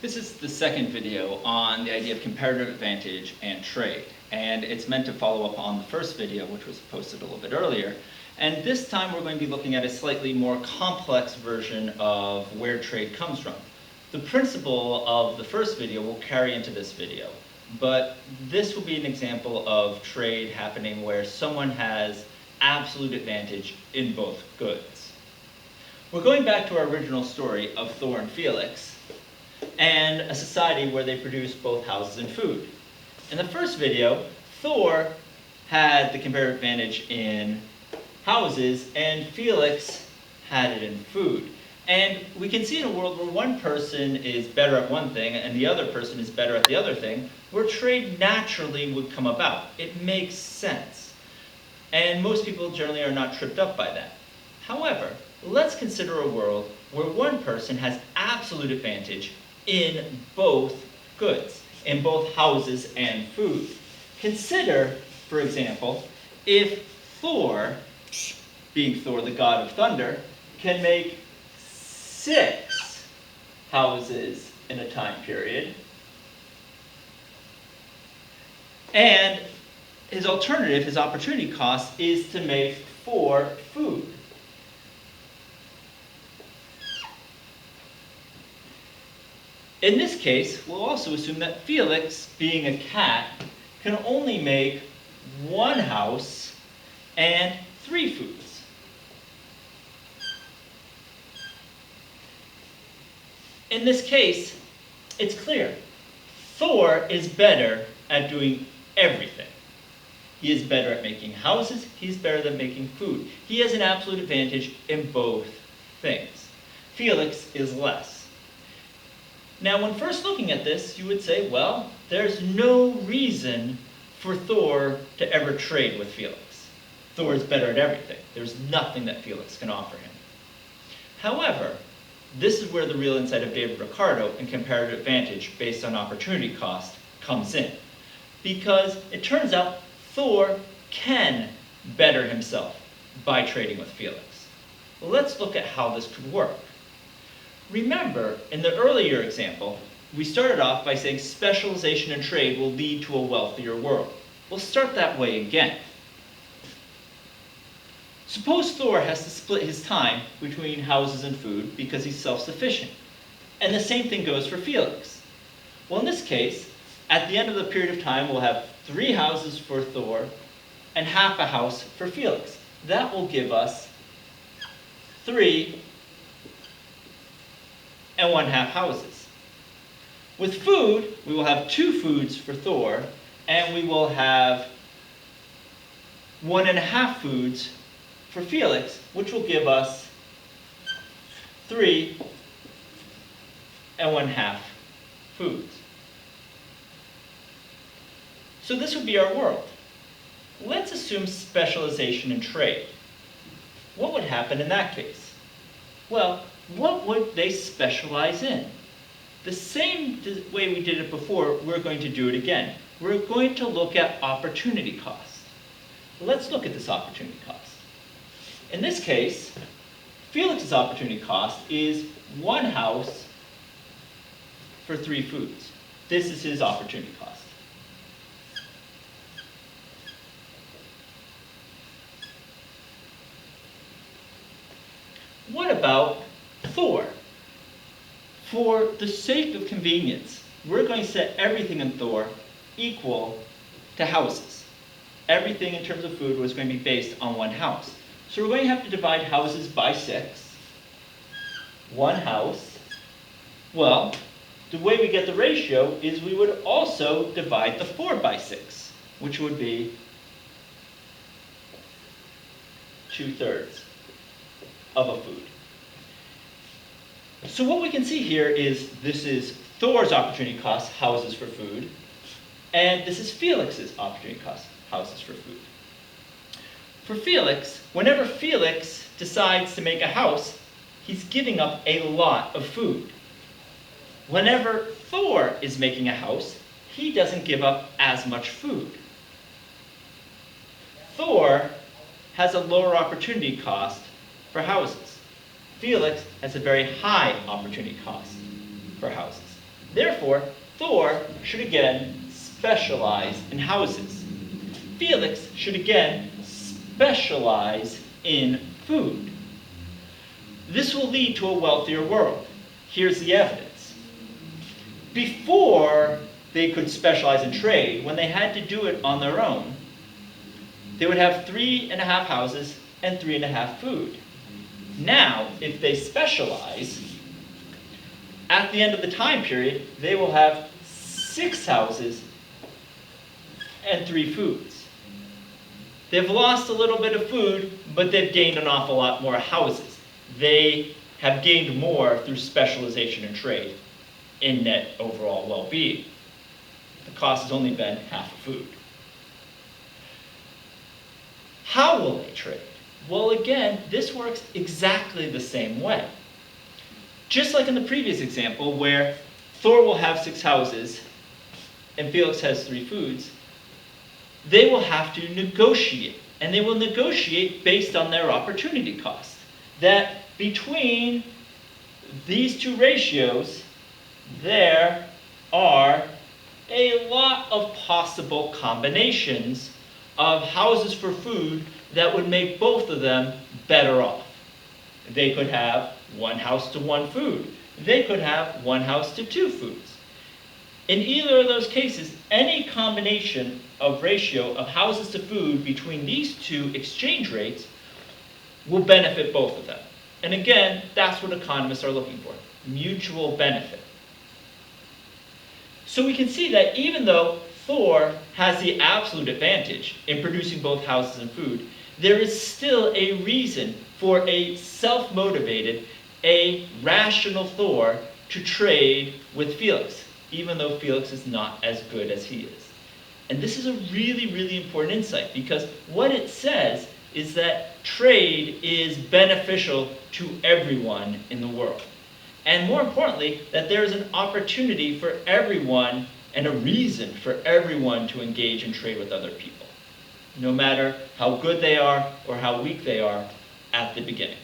This is the second video on the idea of comparative advantage and trade, and it's meant to follow up on the first video, which was posted a little bit earlier. And this time we're going to be looking at a slightly more complex version of where trade comes from. The principle of the first video will carry into this video, but this will be an example of trade happening where someone has absolute advantage in both goods. We're going back to our original story of Thor and Felix, and a society where they produced both houses and food. In the first video, Thor had the comparative advantage in houses, and Felix had it in food. And we can see in a world where one person is better at one thing and the other person is better at the other thing, where trade naturally would come about. It makes sense. And most people generally are not tripped up by that. However, let's consider a world where one person has absolute advantage in both goods, in both houses and food. Consider, for example, if Thor, being Thor the god of thunder, can make 6 houses in a time period, and his alternative, his opportunity cost, is to make 4 food. In this case, we'll also assume that Felix, being a cat, can only make 1 house and 3 foods. In this case, it's clear. Thor is better at doing everything. He is better at making houses, he's better than making food. He has an absolute advantage in both things. Felix is less. Now, when first looking at this, you would say, well, there's no reason for Thor to ever trade with Felix. Thor is better at everything. There's nothing that Felix can offer him. However, this is where the real insight of David Ricardo and comparative advantage based on opportunity cost comes in. Because it turns out Thor can better himself by trading with Felix. Well, let's look at how this could work. Remember, in the earlier example, we started off by saying specialization in trade will lead to a wealthier world. We'll start that way again. Suppose Thor has to split his time between houses and food because he's self-sufficient. And the same thing goes for Felix. Well, in this case, at the end of the period of time, we'll have 3 houses for Thor and half a house for Felix. That will give us 3 and 1/2 houses. With food, we will have 2 foods for Thor, and we will have 1.5 foods for Felix, which will give us 3 and 1/2 foods. So this would be our world. Let's assume specialization in trade. What would happen in that case? Well, what would they specialize in? The same way we did it before, we're going to do it again. We're going to look at opportunity cost. Let's look at this opportunity cost. In this case, Felix's opportunity cost is 1 house for 3 foods. This is his opportunity cost. What about Thor? For the sake of convenience, we're going to set everything in Thor equal to houses. Everything in terms of food was going to be based on 1 house. So we're going to have to divide houses by 6. 1 house. Well, the way we get the ratio is we would also divide the 4 by 6, which would be 2/3 of a food. So what we can see here is this is Thor's opportunity cost, houses for food, and this is Felix's opportunity cost, houses for food. For Felix, whenever Felix decides to make a house, he's giving up a lot of food. Whenever Thor is making a house, he doesn't give up as much food. Thor has a lower opportunity cost for houses. Felix has a very high opportunity cost for houses. Therefore, Thor should again specialize in houses. Felix should again specialize in food. This will lead to a wealthier world. Here's the evidence. Before they could specialize in trade, when they had to do it on their own, they would have 3.5 houses and 3.5 food. Now, if they specialize, at the end of the time period, they will have 6 houses and 3 foods. They've lost a little bit of food, but they've gained an awful lot more houses. They have gained more through specialization in trade in net overall well-being. The cost has only been half of food. How will they trade? Well, again, this works exactly the same way. Just like in the previous example where Thor will have 6 houses and Felix has 3 foods, they will have to negotiate. And they will negotiate based on their opportunity cost. That between these 2 ratios, there are a lot of possible combinations of houses for food that would make both of them better off. They could have 1 house to 1 food. They could have 1 house to 2 foods. In either of those cases, any combination of ratio of houses to food between these 2 exchange rates will benefit both of them. And again, that's what economists are looking for, mutual benefit. So we can see that even though Thor has the absolute advantage in producing both houses and food, there is still a reason for a self-motivated, a rational Thor to trade with Felix, even though Felix is not as good as he is. And this is a really, really important insight, because what it says is that trade is beneficial to everyone in the world. And more importantly, that there is an opportunity for everyone and a reason for everyone to engage in trade with other people, no matter how good they are or how weak they are at the beginning.